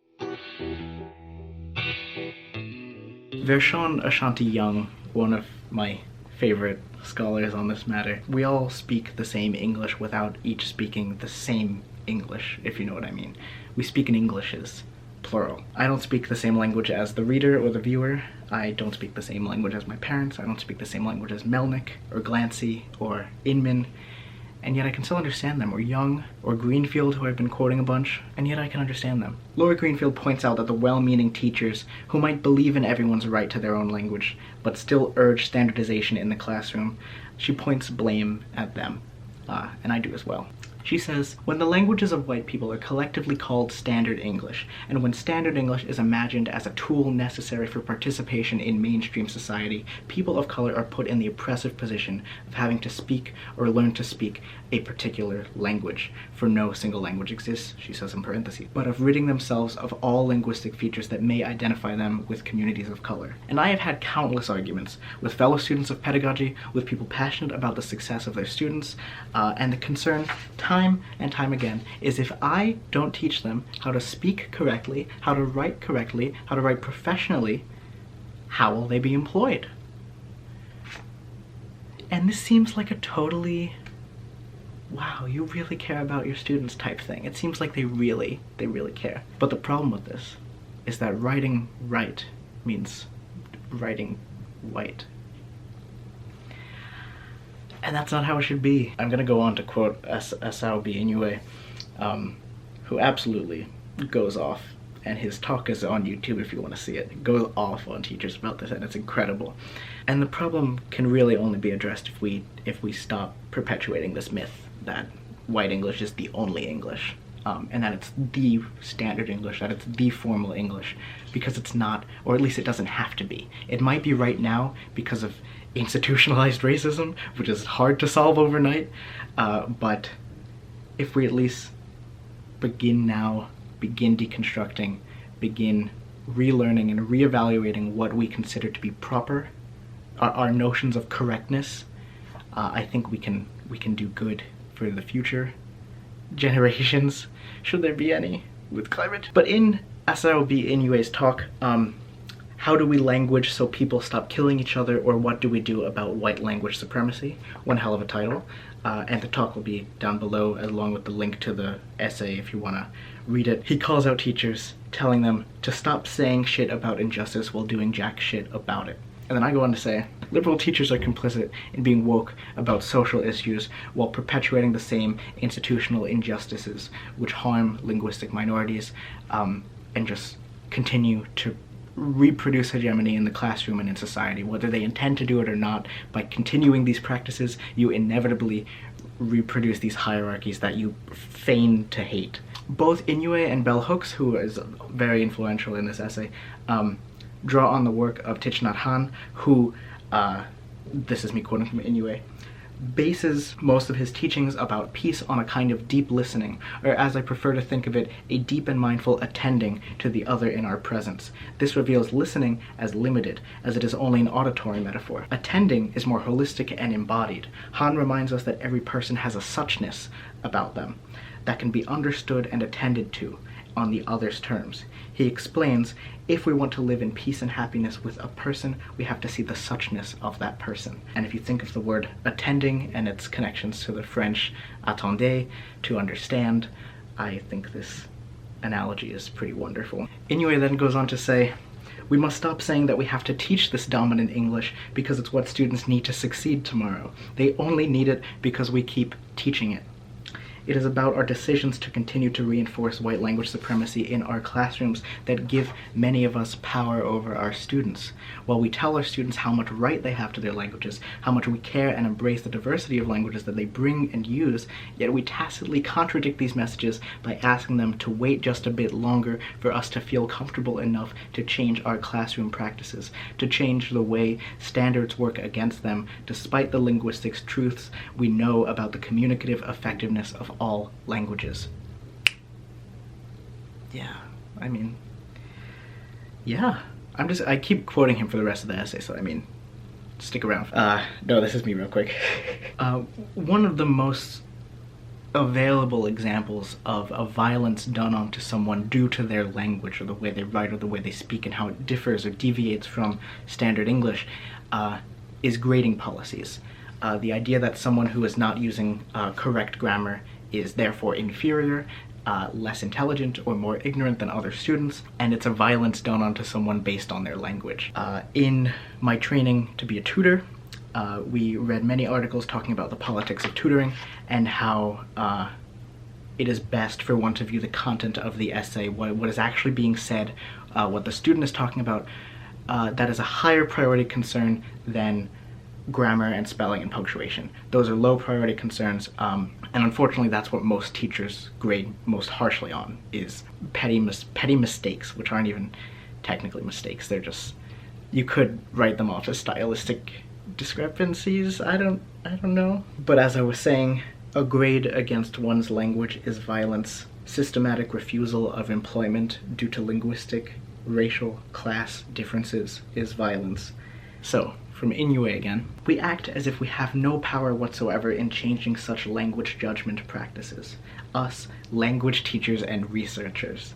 Vershawn Ashanti Young, one of my favorite scholars on this matter, we all speak the same English without each speaking the same English, if you know what I mean. We speak in Englishes, plural. I don't speak the same language as the reader or the viewer. I don't speak the same language as my parents. I don't speak the same language as Melnick or Glancy or Inman, and yet I can still understand them, or Young, or Greenfield, who I've been quoting a bunch, and yet I can understand them. Laura Greenfield points out that the well-meaning teachers who might believe in everyone's right to their own language, but still urge standardization in the classroom, she points blame at them, and I do as well. She says, when the languages of white people are collectively called Standard English, and when Standard English is imagined as a tool necessary for participation in mainstream society, people of color are put in the oppressive position of having to speak or learn to speak a particular language, for no single language exists, she says in parentheses, but of ridding themselves of all linguistic features that may identify them with communities of color. And I have had countless arguments with fellow students of pedagogy, with people passionate about the success of their students, and the concern time and time again is if I don't teach them how to speak correctly, how to write correctly, how to write professionally, how will they be employed? And this seems like a totally, wow, you really care about your students type thing. It seems like they really care. But the problem with this is that writing right means writing white. And that's not how it should be. I'm gonna go on to quote Asao Inouye, who absolutely goes off, and his talk is on YouTube if you want to see it. Goes off on teachers about this, and it's incredible. And the problem can really only be addressed if we stop perpetuating this myth that white English is the only English, and that it's the standard English, that it's the formal English, because it's not, or at least it doesn't have to be. It might be right now because of institutionalized racism, which is hard to solve overnight, but if we at least begin now, begin deconstructing, begin relearning and reevaluating what we consider to be proper, our notions of correctness, I think we can do good for the future generations, should there be any, with climate. But in Asao Inouye's talk, how do we language so people stop killing each other, or what do we do about white language supremacy? One hell of a title. And the talk will be down below along with the link to the essay if you want to read it. He calls out teachers, telling them to stop saying shit about injustice while doing jack shit about it. And then I go on to say, liberal teachers are complicit in being woke about social issues while perpetuating the same institutional injustices which harm linguistic minorities, and just continue to reproduce hegemony in the classroom and in society. Whether they intend to do it or not, by continuing these practices, you inevitably reproduce these hierarchies that you feign to hate. Both Inouye and Bell Hooks, who is very influential in this essay, draw on the work of Thich Nhat Hanh, who, this is me quoting from Inouye, bases most of his teachings about peace on a kind of deep listening, or as I prefer to think of it, a deep and mindful attending to the other in our presence. This reveals listening as limited, as it is only an auditory metaphor. Attending is more holistic and embodied. Han reminds us that every person has a suchness about them that can be understood and attended to on the other's terms. He explains, if we want to live in peace and happiness with a person, we have to see the suchness of that person. And if you think of the word attending and its connections to the French attendre, to understand, I think this analogy is pretty wonderful. Inouye then goes on to say, we must stop saying that we have to teach this dominant English because it's what students need to succeed tomorrow. They only need it because we keep teaching it. It is about our decisions to continue to reinforce white language supremacy in our classrooms that give many of us power over our students. While we tell our students how much right they have to their languages, how much we care and embrace the diversity of languages that they bring and use, yet we tacitly contradict these messages by asking them to wait just a bit longer for us to feel comfortable enough to change our classroom practices, to change the way standards work against them, despite the linguistics truths we know about the communicative effectiveness of all languages. Yeah, I mean, yeah. I keep quoting him for the rest of the essay, so I mean, stick around. No, this is me real quick. One of the most available examples of violence done onto someone due to their language, or the way they write, or the way they speak, and how it differs or deviates from standard English, is grading policies. The idea that someone who is not using correct grammar is therefore inferior, less intelligent, or more ignorant than other students, and it's a violence done onto someone based on their language. In my training to be a tutor, we read many articles talking about the politics of tutoring and how it is best for one to view the content of the essay, what is actually being said, what the student is talking about. That is a higher priority concern than grammar and spelling and punctuation. Those are low priority concerns, and unfortunately that's what most teachers grade most harshly on, is petty mistakes, which aren't even technically mistakes. They're just, you could write them off as stylistic discrepancies. I don't know. But as I was saying, a grade against one's language is violence. Systematic refusal of employment due to linguistic, racial, class differences is violence. So, from Inoue again, we act as if we have no power whatsoever in changing such language judgment practices. Us, language teachers and researchers,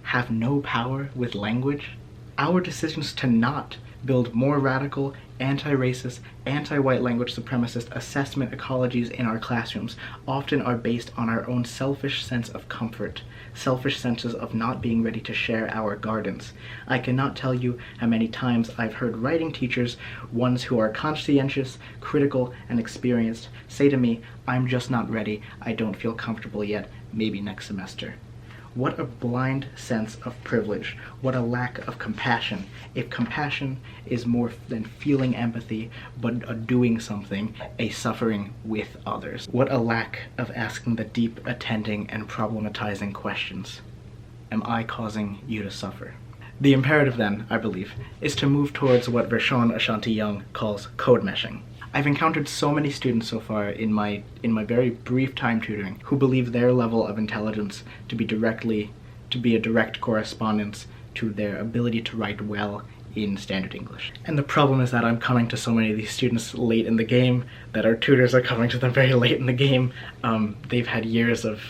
have no power with language? Our decisions to not build more radical, anti-racist, anti-white language supremacist assessment ecologies in our classrooms often are based on our own selfish sense of comfort, selfish senses of not being ready to share our gardens. I cannot tell you how many times I've heard writing teachers, ones who are conscientious, critical, and experienced, say to me, "I'm just not ready, I don't feel comfortable yet, maybe next semester." What a blind sense of privilege. What a lack of compassion. If compassion is more than feeling empathy, but a doing something, a suffering with others. What a lack of asking the deep, attending, and problematizing questions. Am I causing you to suffer? The imperative then, I believe, is to move towards what Vershawn Ashanti Young calls code meshing. I've encountered so many students so far in my very brief time tutoring who believe their level of intelligence to be a direct correspondence to their ability to write well in standard English. And the problem is that I'm coming to so many of these students late in the game, that our tutors are coming to them very late in the game. They've had years of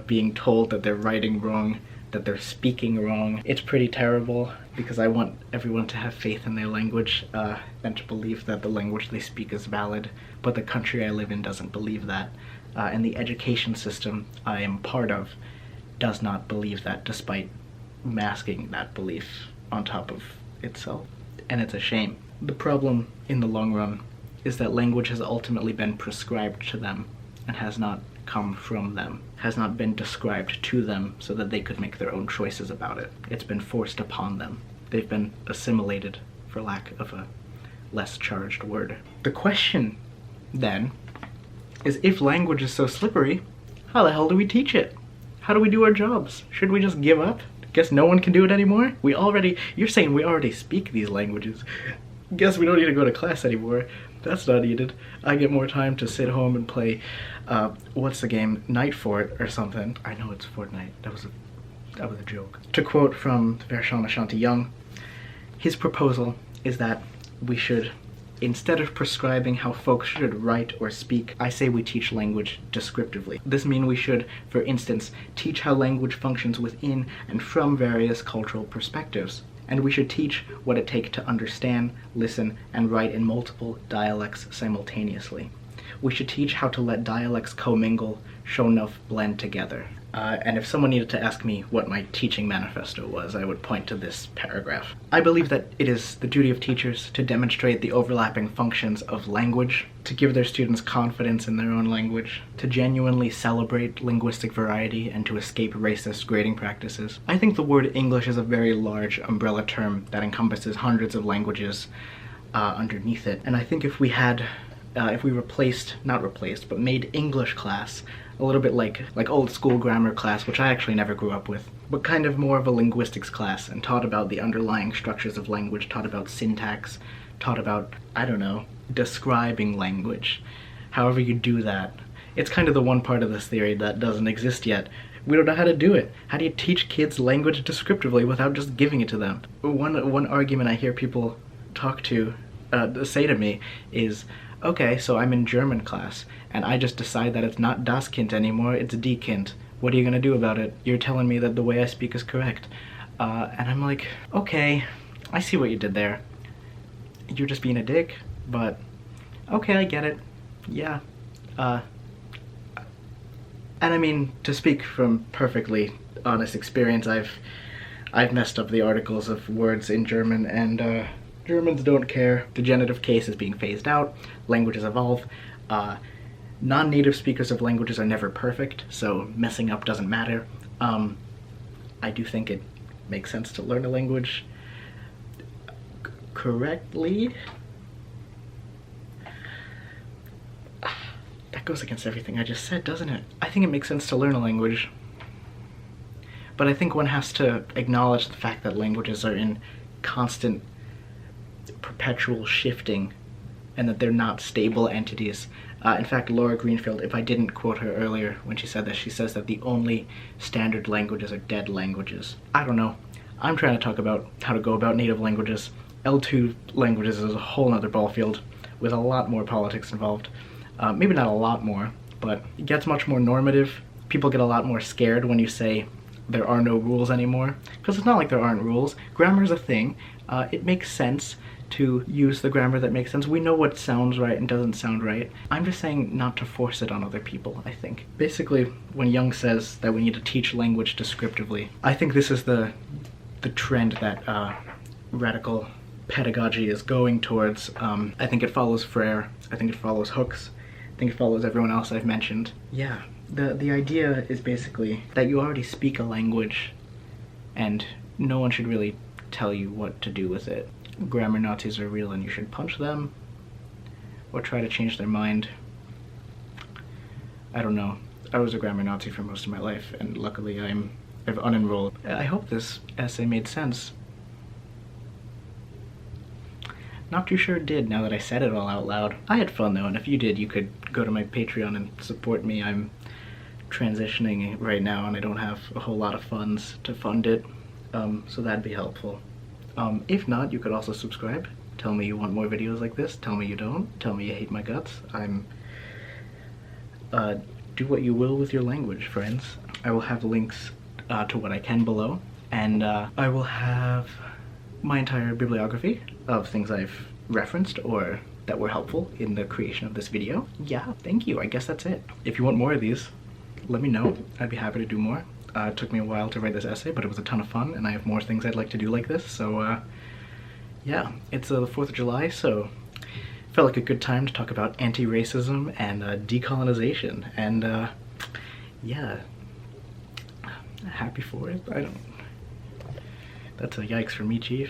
being told that they're writing wrong, that they're speaking wrong. It's pretty terrible, because I want everyone to have faith in their language and to believe that the language they speak is valid, but the country I live in doesn't believe that, and the education system I am part of does not believe that, despite masking that belief on top of itself, and it's a shame. The problem in the long run is that language has ultimately been prescribed to them and has not come from them, has not been described to them so that they could make their own choices about it. It's been forced upon them. They've been assimilated, for lack of a less charged word. The question, then, is if language is so slippery, how the hell do we teach it? How do we do our jobs? Should we just give up? Guess no one can do it anymore? You're saying we already speak these languages. Guess we don't need to go to class anymore. That's not needed. I get more time to sit home and play, what's the game? Night Fort or something. I know it's Fortnite. That was a joke. To quote from Vershawn Ashanti Young, his proposal is that we should, instead of prescribing how folks should write or speak, I say we teach language descriptively. This means we should, for instance, teach how language functions within and from various cultural perspectives. And we should teach what it takes to understand, listen, and write in multiple dialects simultaneously. We should teach how to let dialects commingle, show enough blend together. And if someone needed to ask me what my teaching manifesto was, I would point to this paragraph. I believe that it is the duty of teachers to demonstrate the overlapping functions of language, to give their students confidence in their own language, to genuinely celebrate linguistic variety, and to escape racist grading practices. I think the word English is a very large umbrella term that encompasses hundreds of languages underneath it. And I think if we made English class a little bit like old school grammar class, which I actually never grew up with, but kind of more of a linguistics class, and taught about the underlying structures of language, taught about syntax, taught about, I don't know, describing language. However you do that. It's kind of the one part of this theory that doesn't exist yet. We don't know how to do it. How do you teach kids language descriptively without just giving it to them? One argument I hear people say to me is, okay, so I'm in German class, and I just decide that it's not das Kind anymore, it's die Kind. What are you gonna do about it? You're telling me that the way I speak is correct. And I'm like, okay, I see what you did there. You're just being a dick, but okay, I get it. Yeah. And I mean, to speak from perfectly honest experience, I've messed up the articles of words in German, and Germans don't care. The genitive case is being phased out, languages evolve. Non-native speakers of languages are never perfect, so messing up doesn't matter. I do think it makes sense to learn a language correctly. That goes against everything I just said, doesn't it? I think it makes sense to learn a language. But I think one has to acknowledge the fact that languages are in constant, perpetual shifting, and that they're not stable entities. In fact, Laura Greenfield, if I didn't quote her earlier when she said this, she says that the only standard languages are dead languages. I don't know. I'm trying to talk about how to go about native languages. L2 languages is a whole nother ballfield with a lot more politics involved. Maybe not a lot more, but it gets much more normative. People get a lot more scared when you say there are no rules anymore, because it's not like there aren't rules. Grammar is a thing. It makes sense to use the grammar that makes sense. We know what sounds right and doesn't sound right. I'm just saying not to force it on other people, I think. Basically, when Jung says that we need to teach language descriptively, I think this is the trend that radical pedagogy is going towards. I think it follows Frere. I think it follows Hooks. I think it follows everyone else I've mentioned. Yeah, the idea is basically that you already speak a language and no one should really tell you what to do with it. Grammar Nazis are real and you should punch them or try to change their mind. I don't know. I was a grammar Nazi for most of my life, and luckily I've unenrolled. I hope this essay made sense. Not too sure it did now that I said it all out loud. I had fun though, and if you did, you could go to my Patreon and support me. I'm transitioning right now and I don't have a whole lot of funds to fund it, so that'd be helpful. If not, you could also subscribe. Tell me you want more videos like this. Tell me you don't. Tell me you hate my guts. Do what you will with your language, friends. I will have links to what I can below, and I will have my entire bibliography of things I've referenced or that were helpful in the creation of this video. Yeah, thank you. I guess that's it. If you want more of these, let me know. I'd be happy to do more. It took me a while to write this essay, but it was a ton of fun, and I have more things I'd like to do like this, so yeah, it's the 4th of July, so it felt like a good time to talk about anti-racism and decolonization, and yeah, happy for it. That's a yikes for me, Chief.